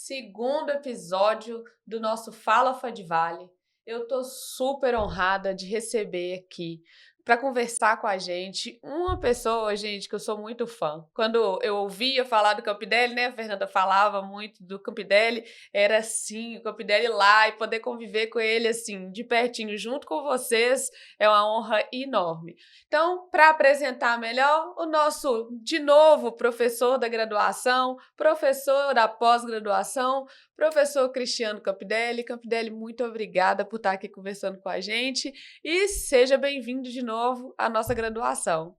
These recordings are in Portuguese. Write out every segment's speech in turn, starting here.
segundo episódio do nosso Fala Fadivale. Eu tô super honrada de receber aqui para conversar com a gente uma pessoa, gente, que eu sou muito fã. Quando eu ouvia falar do Campinelli, né, a Fernanda falava muito do Campinelli, era assim, o Campinelli lá e poder conviver com ele assim, de pertinho, junto com vocês, é uma honra enorme. Então, para apresentar melhor, o nosso, de novo, professor da graduação, professor da pós-graduação, professor Cristiano Campinelli. Campinelli, muito obrigada por estar aqui conversando com a gente e seja bem-vindo de novo à nossa graduação.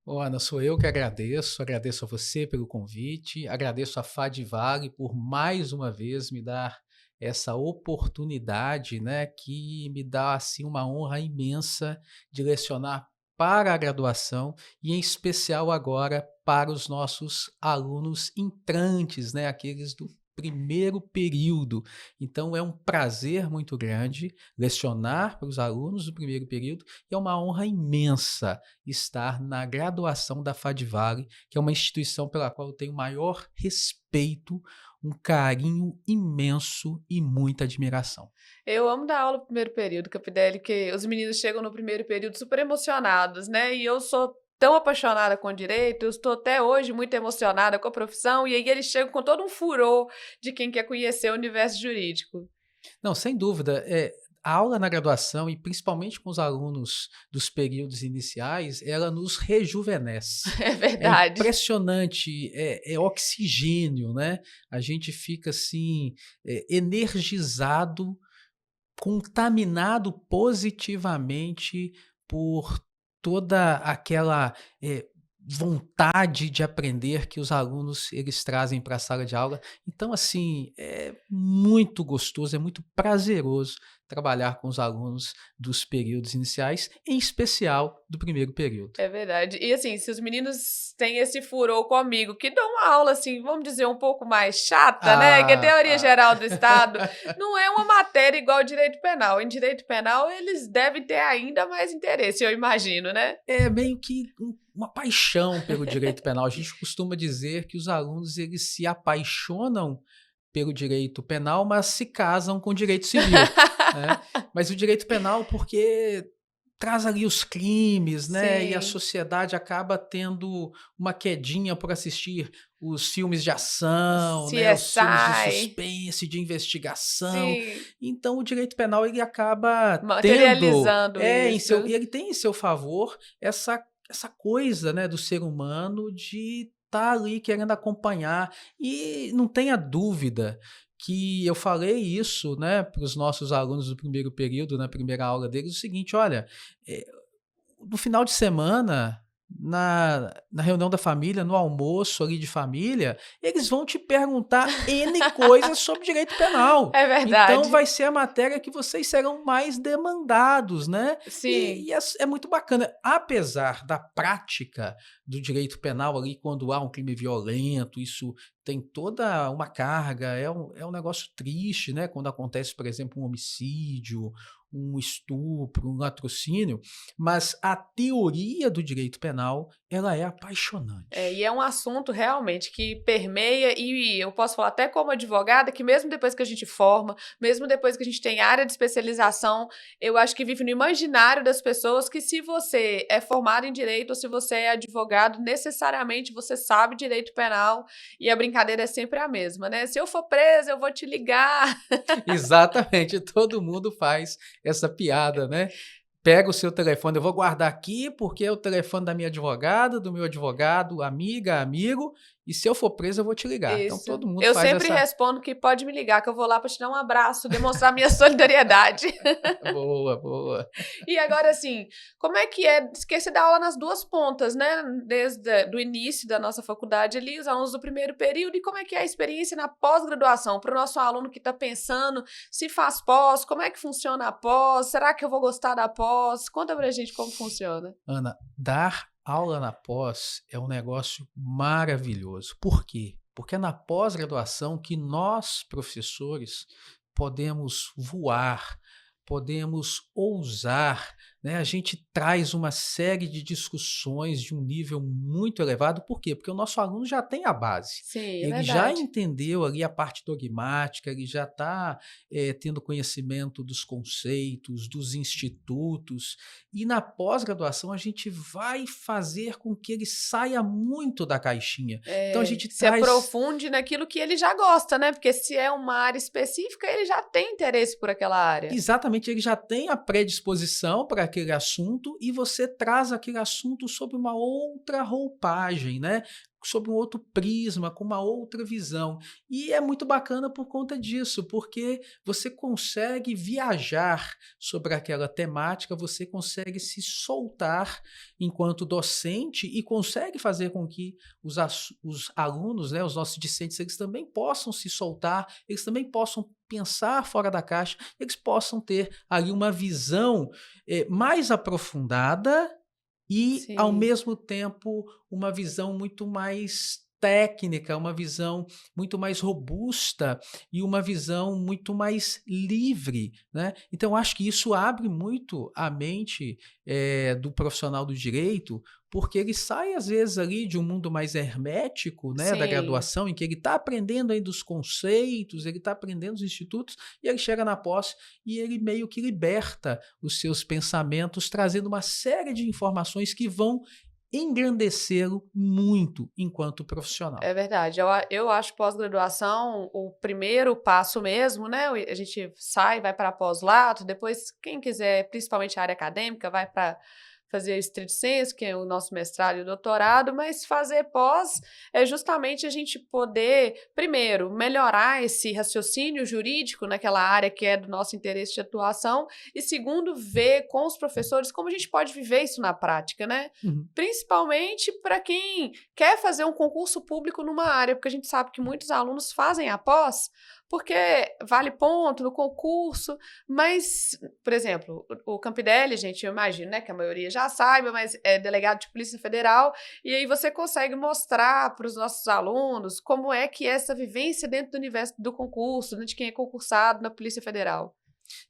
Ô, Ana, sou eu que agradeço a você pelo convite, agradeço a Fadivale por mais uma vez me dar essa oportunidade, né, que me dá assim uma honra imensa de lecionar para a graduação e em especial agora para os nossos alunos entrantes, né, aqueles do primeiro período. Então é um prazer muito grande lecionar para os alunos do primeiro período e é uma honra imensa estar na graduação da Fadivale, que é uma instituição pela qual eu tenho maior respeito, um carinho imenso e muita admiração. Eu amo dar aula no primeiro período, Campinelli, que os meninos chegam no primeiro período super emocionados, né? E eu sou tão apaixonada com direito, eu estou até hoje muito emocionada com a profissão, e aí eles chegam com todo um furor de quem quer conhecer o universo jurídico. Não, sem dúvida, a aula na graduação e principalmente com os alunos dos períodos iniciais, ela nos rejuvenesce. É É verdade. impressionante, é oxigênio, né? A gente fica assim, energizado, contaminado positivamente por toda aquela vontade de aprender que os alunos eles trazem para a sala de aula. Então, assim, é muito gostoso, é muito prazeroso trabalhar com os alunos dos períodos iniciais, em especial do primeiro período. É verdade. E assim, se os meninos têm esse furor comigo, que dão uma aula assim, vamos dizer, um pouco mais chata, né? Que é Ah, teoria ah. geral do Estado, não é uma matéria igual ao direito penal. Em direito penal, eles devem ter ainda mais interesse, eu imagino, né? É meio que uma paixão pelo direito penal. A gente costuma dizer que os alunos eles se apaixonam pelo direito penal, mas se casam com o direito civil, né. Mas o direito penal porque traz ali os crimes, né, e a Sim, sociedade acaba tendo uma quedinha por assistir os filmes de ação, né, os filmes de CSI, suspense, de investigação. sim, Então o direito penal ele acaba tendo materializando em seu isso. ele tem em seu favor essa coisa, né, do ser humano de estar ali querendo acompanhar. E não tenha dúvida que eu falei isso, né, para os nossos alunos do primeiro período, na primeira aula deles, o seguinte: "Olha, eh, no final de semana, na reunião da família, no almoço ali de família, eles vão te perguntar N coisas sobre direito penal. É Então verdade. vai ser a matéria que vocês serão mais demandados, né". Sim. É muito bacana. Apesar da prática do direito penal ali, quando há um crime violento, isso tem toda uma carga, é um negócio triste, né, quando acontece, por exemplo, um homicídio, um estupro, um latrocínio, mas a teoria do direito penal, ela é É, apaixonante. e é um assunto realmente que permeia, e eu posso falar até como advogada, que mesmo depois que a gente forma, mesmo depois que a gente tem área de especialização, eu acho que vive no imaginário das pessoas que se você é formado em direito ou se você é advogado, necessariamente você sabe direito penal e a brincadeira é sempre a mesma, né? Se eu for presa, eu vou te ligar. Exatamente, todo mundo faz essa piada, né. Pega o seu telefone, eu vou guardar aqui, porque é o telefone da minha advogada, do meu advogado, amiga, amigo, e se eu for preso eu vou te ligar. Então Isso. todo mundo Eu faz sempre essa respondo que pode me ligar, que eu vou lá para te dar um abraço, demonstrar minha solidariedade. boa, boa. E agora, assim, como é que é esquecer dar aula nas duas pontas, né? Desde do início da nossa faculdade ali, os alunos do primeiro período, e como é que é a experiência na pós-graduação? Para o nosso aluno que está pensando se faz pós, como é que funciona a pós? Será que eu vou gostar da pós? Conta pra gente como funciona. Ana, dar aula na pós é um negócio maravilhoso. Por quê? Porque é na pós-graduação que nós, professores, podemos voar, podemos ousar, né, a gente traz uma série de discussões de um nível muito elevado. Por quê? Porque o nosso aluno já tem a base. Sim, é Ele já verdade. entendeu ali a parte dogmática, ele já está tendo conhecimento dos conceitos, dos institutos, e na pós-graduação a gente vai fazer com que ele saia muito da caixinha. Então a É, gente se traz. aprofunde naquilo que ele já gosta, né? Porque se é uma área específica, ele já tem interesse por aquela área. Exatamente, ele já tem a predisposição para aquele assunto e você traz aquele assunto sob uma outra roupagem, né? Sob um outro prisma, com uma outra visão. E é muito bacana por conta disso, porque você consegue viajar sobre aquela temática, você consegue se soltar enquanto docente e consegue fazer com que os alunos, né, os nossos discentes, eles também possam se soltar, eles também possam pensar fora da caixa, eles possam ter ali uma visão mais aprofundada e, ao Sim. mesmo tempo, uma visão muito mais técnica, uma visão muito mais robusta e uma visão muito mais livre, né. Então acho que isso abre muito a mente, do profissional do direito, porque ele sai às vezes ali de um mundo mais hermético, né, da Sim. graduação, em que ele está aprendendo ainda os conceitos, ele está aprendendo os institutos, e ele chega na pós e ele meio que liberta os seus pensamentos, trazendo uma série de informações que vão engrandecê-lo muito enquanto profissional. É verdade. Eu acho pós-graduação o primeiro passo mesmo, né? A gente sai, vai para pós-lato, depois, quem quiser, principalmente a área acadêmica, vai para fazer o estrito sensu, que é o nosso mestrado e o doutorado, mas fazer pós é justamente a gente poder, primeiro, melhorar esse raciocínio jurídico naquela área que é do nosso interesse de atuação, e segundo, ver com os professores como a gente pode viver isso na prática, né? Uhum. Principalmente para quem quer fazer um concurso público numa área, porque a gente sabe que muitos alunos fazem a pós porque vale ponto no concurso, mas, por exemplo, o Campidelli, gente, eu imagino, né, que a maioria já saiba, mas é delegado de Polícia Federal, e aí você consegue mostrar para os nossos alunos como é que é essa vivência dentro do universo do concurso, né, de quem é concursado na Polícia Federal.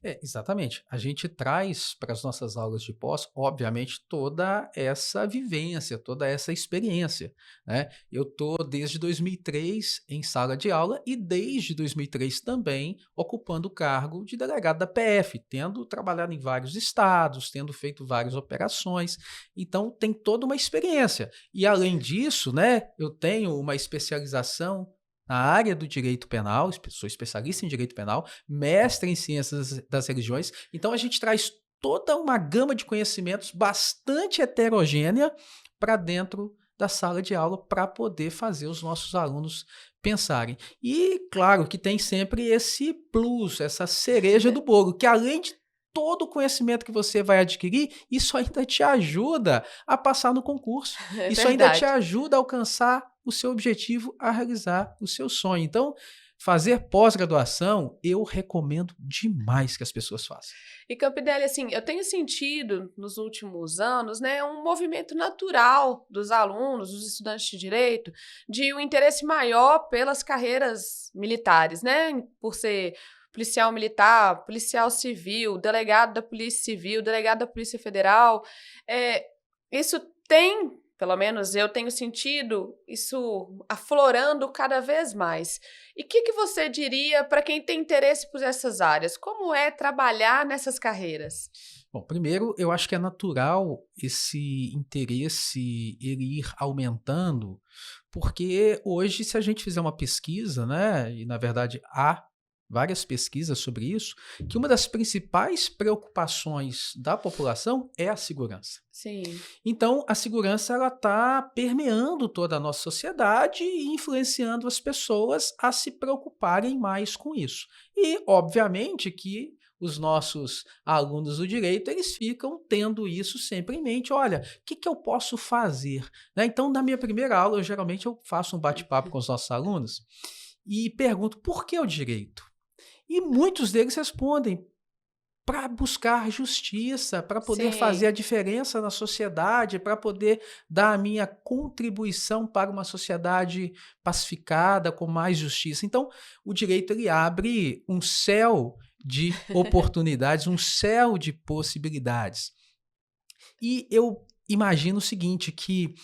Exatamente. A gente traz para as nossas aulas de pós, obviamente, toda essa vivência, toda essa experiência, né. Eu tô desde 2003 em sala de aula e desde 2003 também ocupando o cargo de delegado da PF, tendo trabalhado em vários estados, tendo feito várias operações, então tem toda uma experiência. E além disso, né, eu tenho uma especialização na área do direito penal, sou especialista em direito penal, mestre em ciências das religiões. Então a gente traz toda uma gama de conhecimentos bastante heterogênea para dentro da sala de aula para poder fazer os nossos alunos pensarem. E claro que tem sempre esse plus, essa cereja do bolo, que além de todo o conhecimento que você vai adquirir, isso ainda te ajuda a passar no concurso. É Isso ainda te verdade. ajuda a alcançar o seu objetivo, a realizar o seu sonho. Então, fazer pós-graduação, eu recomendo demais que as pessoas façam. E Campidelli, assim, eu tenho sentido nos últimos anos, né, um movimento natural dos alunos, dos estudantes de direito, de um interesse maior pelas carreiras militares, né, por ser policial militar, policial civil, delegado da Polícia Civil, delegado da Polícia Federal. É, isso tem, pelo menos eu tenho sentido isso aflorando cada vez mais. E o que você diria para quem tem interesse por essas áreas? Como é trabalhar nessas carreiras? Bom, primeiro, eu acho que é natural esse interesse ele ir aumentando, porque hoje, se a gente fizer uma pesquisa, né, e na verdade há várias pesquisas sobre isso, que uma das principais preocupações da população é a segurança. Sim, Então, a segurança ela está permeando toda a nossa sociedade e influenciando as pessoas a se preocuparem mais com isso. E, obviamente, que os nossos alunos do direito, eles ficam tendo isso sempre em mente. Olha, o que, que eu posso fazer? Né? Então, na minha primeira aula, geralmente eu faço um bate-papo com os nossos alunos e pergunto, por que o direito? E muitos deles respondem, para buscar justiça, para poder fazer a sim. diferença na sociedade, para poder dar a minha contribuição para uma sociedade pacificada, com mais justiça. Então, o direito ele abre um céu de oportunidades, um céu de possibilidades. E eu imagino o seguinte, que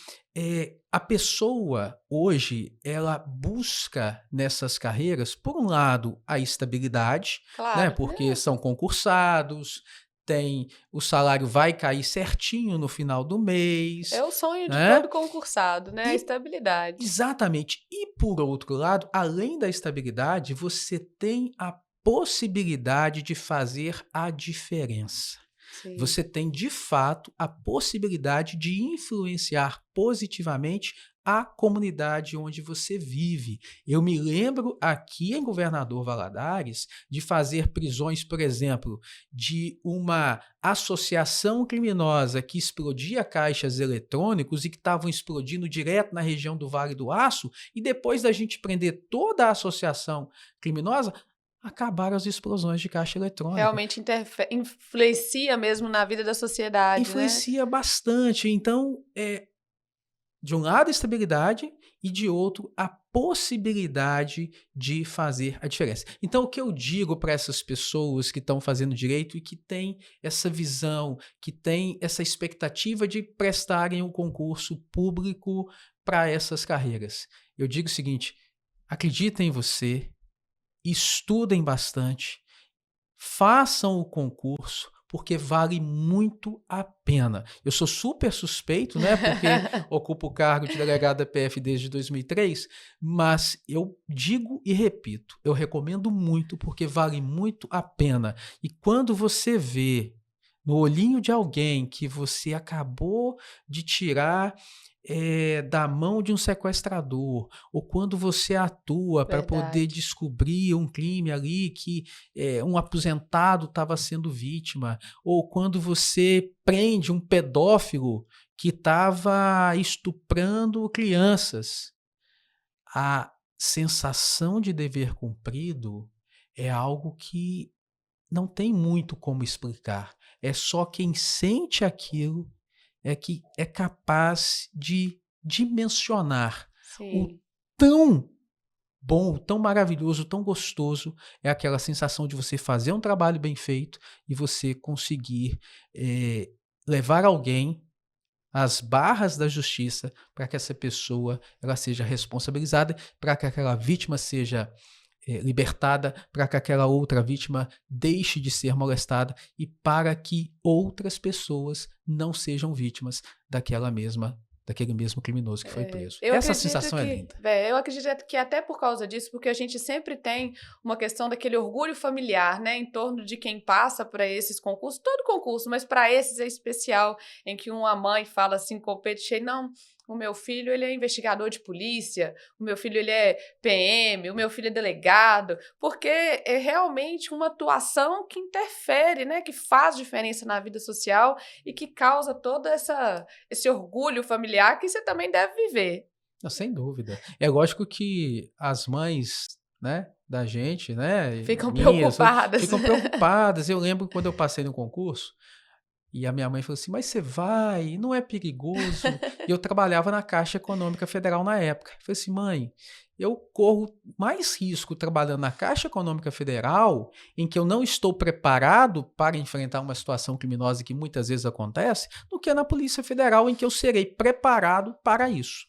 a pessoa hoje, ela busca nessas carreiras, por um lado, a estabilidade, né? Claro, Porque são concursados, tem, o salário vai cair certinho no final do mês, é o sonho de né? todo concursado, né, a E estabilidade. exatamente. E por outro lado, além da estabilidade, você tem a possibilidade de fazer a diferença. Sim. Você tem, de fato, a possibilidade de influenciar positivamente a comunidade onde você vive. Eu me lembro aqui em Governador Valadares de fazer prisões, por exemplo, de uma associação criminosa que explodia caixas eletrônicos e que estavam explodindo direto na região do Vale do Aço, e depois da gente prender toda a associação criminosa, acabaram as explosões de caixa eletrônica. Realmente influencia mesmo na vida da sociedade, né. Influencia bastante. Então, de um lado a estabilidade e de outro a possibilidade de fazer a diferença. Então, o que eu digo para essas pessoas que estão fazendo direito e que têm essa visão, que têm essa expectativa de prestarem um concurso público para essas carreiras? Eu digo o seguinte: acreditem em você, estudem bastante, façam o concurso, porque vale muito a pena. Eu sou super suspeito, né, porque ocupo o cargo de delegado da PF desde 2003, mas eu digo e repito, eu recomendo muito porque vale muito a pena. E quando você vê no olhinho de alguém que você acabou de tirar da mão de um sequestrador, ou quando você atua para poder Verdade. descobrir um crime ali que um aposentado estava sendo vítima, ou quando você prende um pedófilo que estava estuprando crianças, a sensação de dever cumprido é algo que não tem muito como explicar. É só quem sente aquilo é que é capaz de dimensionar o Sim. tão bom, tão maravilhoso, tão gostoso é aquela sensação de você fazer um trabalho bem feito e você conseguir levar alguém às barras da justiça para que essa pessoa ela seja responsabilizada, para que aquela vítima seja libertada, para que aquela outra vítima deixe de ser molestada e para que outras pessoas não sejam vítimas daquele mesmo criminoso que foi preso. Eu Essa acredito sensação é que linda. eu acredito que até por causa disso, porque a gente sempre tem uma questão daquele orgulho familiar, né, em torno de quem passa para esses concursos, todo concurso, mas para esses é especial, em que uma mãe fala assim com o peito cheio: "Não, o meu filho ele é investigador de polícia, o meu filho ele é PM, o meu filho é delegado", porque é realmente uma atuação que interfere, né, que faz diferença na vida social e que causa toda esse orgulho familiar que você também deve viver. Não, sem dúvida. É lógico que as mães, né, da gente, né, Ficam minhas, preocupadas. ficam preocupadas. Eu lembro quando eu passei no concurso, e a minha mãe falou assim: "Mas você vai? Não é perigoso?" E eu trabalhava na Caixa Econômica Federal na época. Eu falei assim: "Mãe, eu corro mais risco trabalhando na Caixa Econômica Federal, em que eu não estou preparado para enfrentar uma situação criminosa que muitas vezes acontece, do que na Polícia Federal, em que eu serei preparado para isso."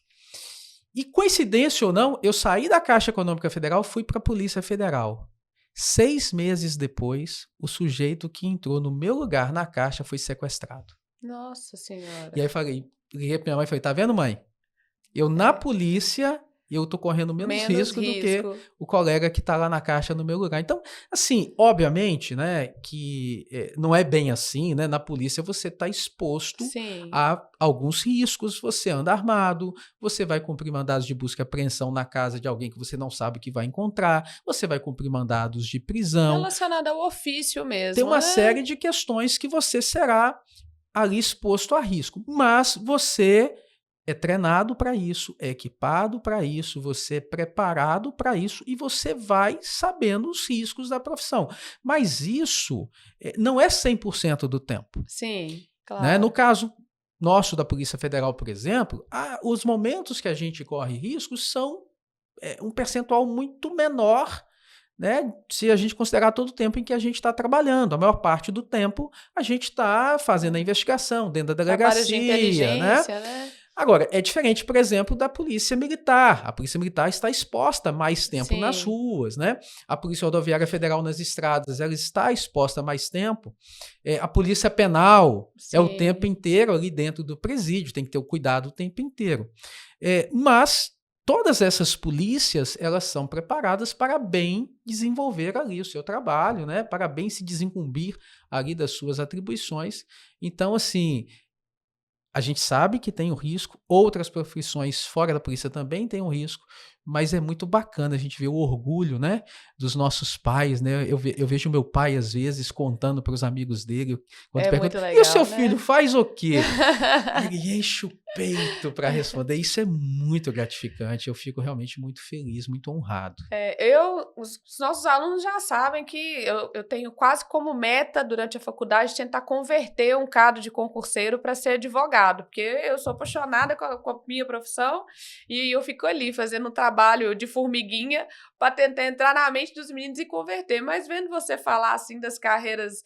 E coincidência ou não, eu saí da Caixa Econômica Federal, fui para a Polícia Federal. 6 meses depois, o sujeito que entrou no meu lugar na Caixa foi sequestrado. Nossa E senhora. aí liguei pra minha mãe e falei: "Tá vendo, mãe? Eu na É. polícia, eu tô correndo menos Menos risco do que risco. o colega que tá lá na caixa no meu lugar." Então, assim, obviamente, né, que não é bem assim, né? Na polícia você tá exposto Sim. a alguns riscos, você anda armado, você vai cumprir mandados de busca e apreensão na casa de alguém que você não sabe o que vai encontrar, você vai cumprir mandados de prisão, Relacionado ao ofício tem mesmo, uma né. série de questões que você será ali exposto a risco, mas você é treinado para isso, é equipado para isso, você é preparado para isso e você vai sabendo os riscos da profissão. Mas isso não é 100% do tempo, Sim, né? No claro. caso nosso da Polícia Federal, por exemplo, os momentos que a gente corre riscos são um percentual muito menor né? Se a gente considerar todo o tempo em que a gente está trabalhando, a maior parte do tempo a gente está fazendo a investigação dentro da Trabalhos de delegacia, né? inteligência, né? Agora, é diferente, por exemplo, da polícia militar. A polícia militar está exposta mais tempo nas Sim, ruas, né? A Polícia Rodoviária Federal nas estradas, ela está exposta mais tempo. A polícia penal é o tempo sim. inteiro ali dentro do presídio, tem que ter o cuidado o tempo inteiro. Mas todas essas polícias, elas são preparadas para bem desenvolver ali o seu trabalho, né? Para bem se desincumbir ali das suas atribuições. Então, assim, a gente sabe que tem o risco, outras profissões fora da polícia também têm um risco, mas é muito bacana a gente ver o orgulho, né, dos nossos pais, né? Eu vejo meu pai, às vezes, contando para os amigos dele, quando É muito pergunta, e o seu legal, filho né? faz o quê? Ele enche o peito para responder. Isso é muito gratificante. Eu fico realmente muito feliz, muito honrado. Os nossos alunos já sabem que eu tenho quase como meta durante a faculdade tentar converter um cadro de concurseiro para ser advogado, porque eu sou apaixonada com a minha profissão e eu fico ali fazendo um trabalho de formiguinha para tentar entrar na mente dos meninos e converter. Mas vendo você falar assim das carreiras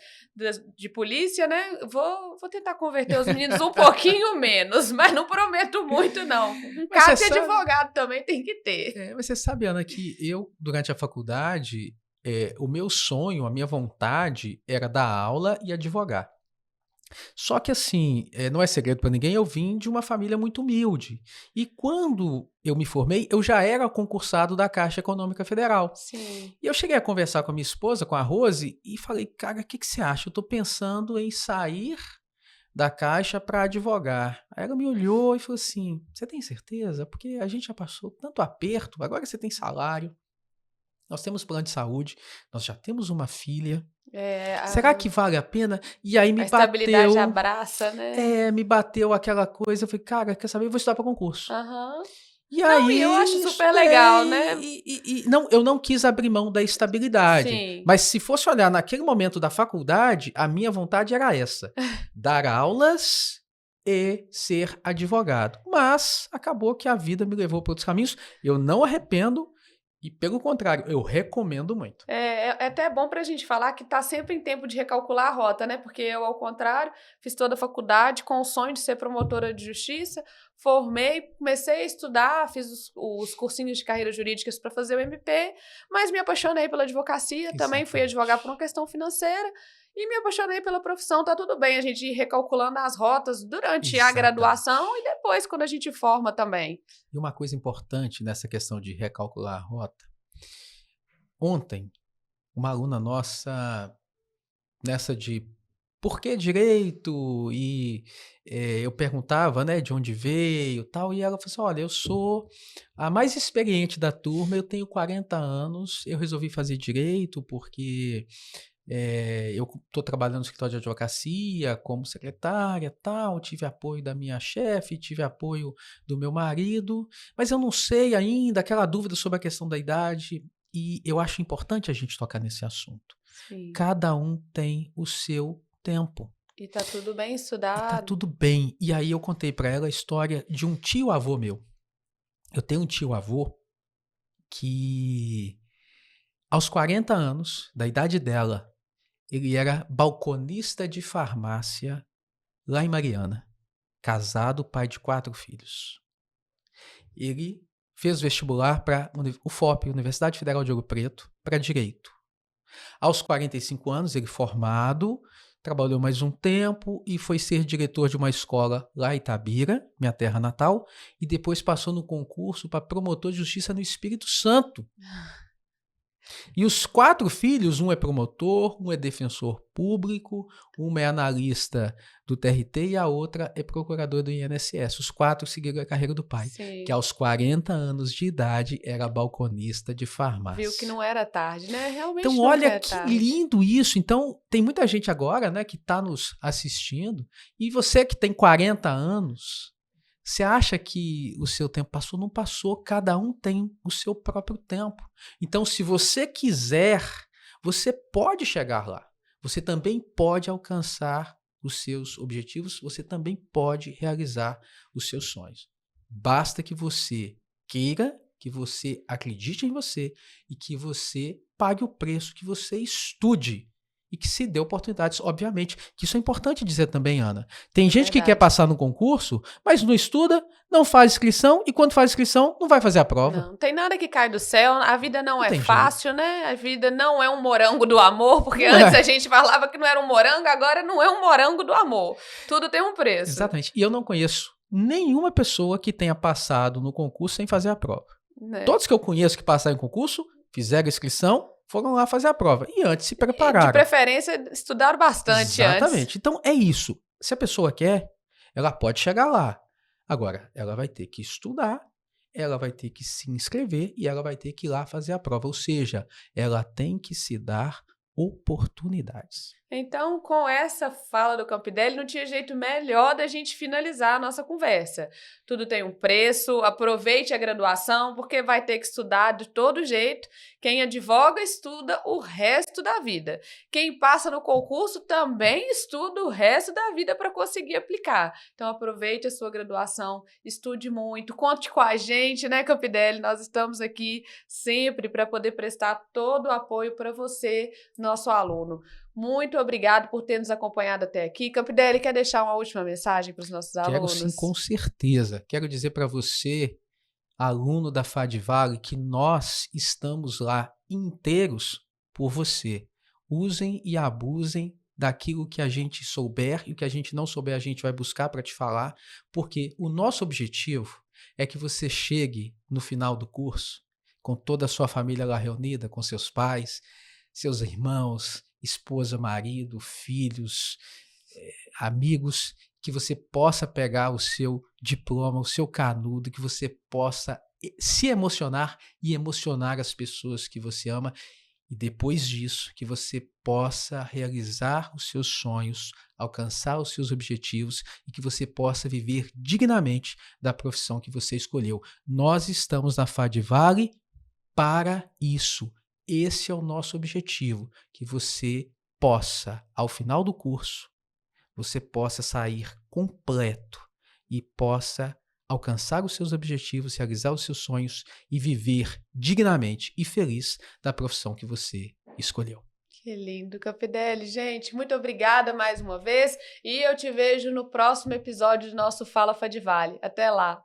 de polícia, né? Vou tentar converter os meninos um pouquinho menos, mas não prometo muito, não. Um Mas você cargo de sabe, advogado também tem que ter. mas você sabe, Ana, que eu, durante a faculdade, o meu sonho, a minha vontade era dar aula e advogar. Só que assim, não é segredo para ninguém, eu vim de uma família muito humilde. E quando eu me formei, eu já era concursado da Caixa Econômica Federal. Sim. E eu cheguei a conversar com a minha esposa, com a Rose, e falei, cara, o que você acha? Eu estou pensando em sair da Caixa para advogar. Aí ela me olhou e falou assim, você tem certeza? Porque a gente já passou tanto aperto, agora você tem salário, nós temos plano de saúde, nós já temos uma filha. É, Será que vale a pena? E aí a estabilidade abraça, né? me bateu aquela coisa, eu falei: "Cara, quer saber? Eu vou estudar para concurso". Aham. E Não, e eu acho aí super legal, estudei né? não, eu não quis abrir mão da estabilidade, Sim. mas se fosse olhar naquele momento da faculdade, a minha vontade era essa: dar aulas e ser advogado. Mas acabou que a vida me levou para outros caminhos, eu não arrependo e, pelo contrário, eu recomendo muito. É até bom pra gente falar que tá sempre em tempo de recalcular a rota, né? Porque eu, ao contrário, fiz toda a faculdade com o sonho de ser promotora de justiça, formei, comecei a estudar, fiz os cursinhos de carreiras jurídicas para fazer o MP, mas me apaixonei pela advocacia, também fui advogar por Exatamente. uma questão financeira e me apaixonei pela profissão. Tá tudo bem a gente ir recalculando as rotas durante a graduação Exatamente. e depois quando a gente forma também. E uma coisa importante nessa questão de recalcular a rota, ontem, uma aluna nossa, nessa de por que direito? E eu perguntava, né, de onde veio tal, e ela falou assim: olha, eu sou a mais experiente da turma, eu tenho 40 anos, eu resolvi fazer direito porque eu estou trabalhando no escritório de advocacia como secretária, tal, tive apoio da minha chefe, tive apoio do meu marido, mas eu não sei ainda, aquela dúvida sobre a questão da idade, e eu acho importante a gente tocar nesse assunto. Sim. Cada um tem o seu tempo E tá tudo bem e tá estudado. tudo bem. E aí eu contei para ela a história de um tio-avô meu. Eu tenho um tio-avô que, aos 40 anos, da idade dela, ele era balconista de farmácia lá em Mariana, casado, pai de 4 filhos. Ele fez vestibular para UFOP, Universidade Federal de Ouro Preto, para direito. Aos 45 anos, ele formado, trabalhou mais um tempo e foi ser diretor de uma escola lá em Itabira, minha terra natal, e depois passou no concurso para promotor de justiça no Espírito Santo. E os 4 filhos, um é promotor, um é defensor público, uma é analista do TRT e a outra é procurador do INSS. Os 4 seguiram a carreira do pai, que Sim. aos 40 anos de idade era balconista de Viu que farmácia. não era tarde, né? Então, Realmente nunca olha é que tarde. lindo isso. Então, tem muita gente agora, né, que está nos assistindo, e você que tem 40 anos, você acha que o seu tempo passou? Não passou, cada um tem o seu próprio tempo. Então, se você quiser, você pode chegar lá. Você também pode alcançar os seus objetivos, você também pode realizar os seus sonhos. Basta que você queira, que você acredite em você e que você pague o preço, que você estude e que se dê oportunidades, obviamente. Que isso é importante dizer também, Ana. Tem gente que quer Verdade. passar no concurso, mas não estuda, não faz inscrição e quando faz inscrição não vai fazer a prova. Não tem nada que cai do céu, a vida não Não é tem jeito. fácil, né? A vida não é um morango do amor, porque Não antes a é. gente falava que não era um morango, agora não é um morango do amor. Tudo tem um preço, Exatamente. E eu não conheço nenhuma pessoa que tenha passado no concurso sem fazer a prova. né? Todos que eu conheço que passaram em concurso, fizeram a inscrição, foram lá fazer a prova. E antes se E de prepararam. preferência, estudaram bastante antes. Exatamente. Então é isso. Se a pessoa quer, ela pode chegar lá. Agora, ela vai ter que estudar, ela vai ter que se inscrever e ela vai ter que ir lá fazer a prova. Ou seja, ela tem que se dar oportunidades. Então, com essa fala do Campidelli, não tinha jeito melhor da gente finalizar a nossa conversa. Tudo tem um preço, aproveite a graduação, porque vai ter que estudar de todo jeito. Quem advoga, estuda o resto da vida. Quem passa no concurso também estuda o resto da vida para conseguir aplicar. Então, aproveite a sua graduação, estude muito, conte com a gente, né, Campidelli? Nós estamos aqui sempre para poder prestar todo o apoio para você, nosso aluno. Muito obrigado por ter nos acompanhado até aqui. Campidelli, quer deixar uma última mensagem para os nossos Quero sim, alunos? com certeza. Quero dizer para você, aluno da Fadivale, que nós estamos lá inteiros por você. Usem e abusem daquilo que a gente souber e o que a gente não souber a gente vai buscar para te falar, porque o nosso objetivo é que você chegue no final do curso com toda a sua família lá reunida, com seus pais, seus irmãos, esposa, marido, filhos, amigos, que você possa pegar o seu diploma, o seu canudo, que você possa se emocionar e emocionar as pessoas que você ama. E depois disso, que você possa realizar os seus sonhos, alcançar os seus objetivos e que você possa viver dignamente da profissão que você escolheu. Nós estamos na Fadivale para isso. Esse é o nosso objetivo, que você possa, ao final do curso, você possa sair completo e possa alcançar os seus objetivos, realizar os seus sonhos e viver dignamente e feliz da profissão que você escolheu. Que lindo, Campidelli. Gente, muito obrigada mais uma vez e eu te vejo no próximo episódio do nosso Fala Fadivale. Até lá!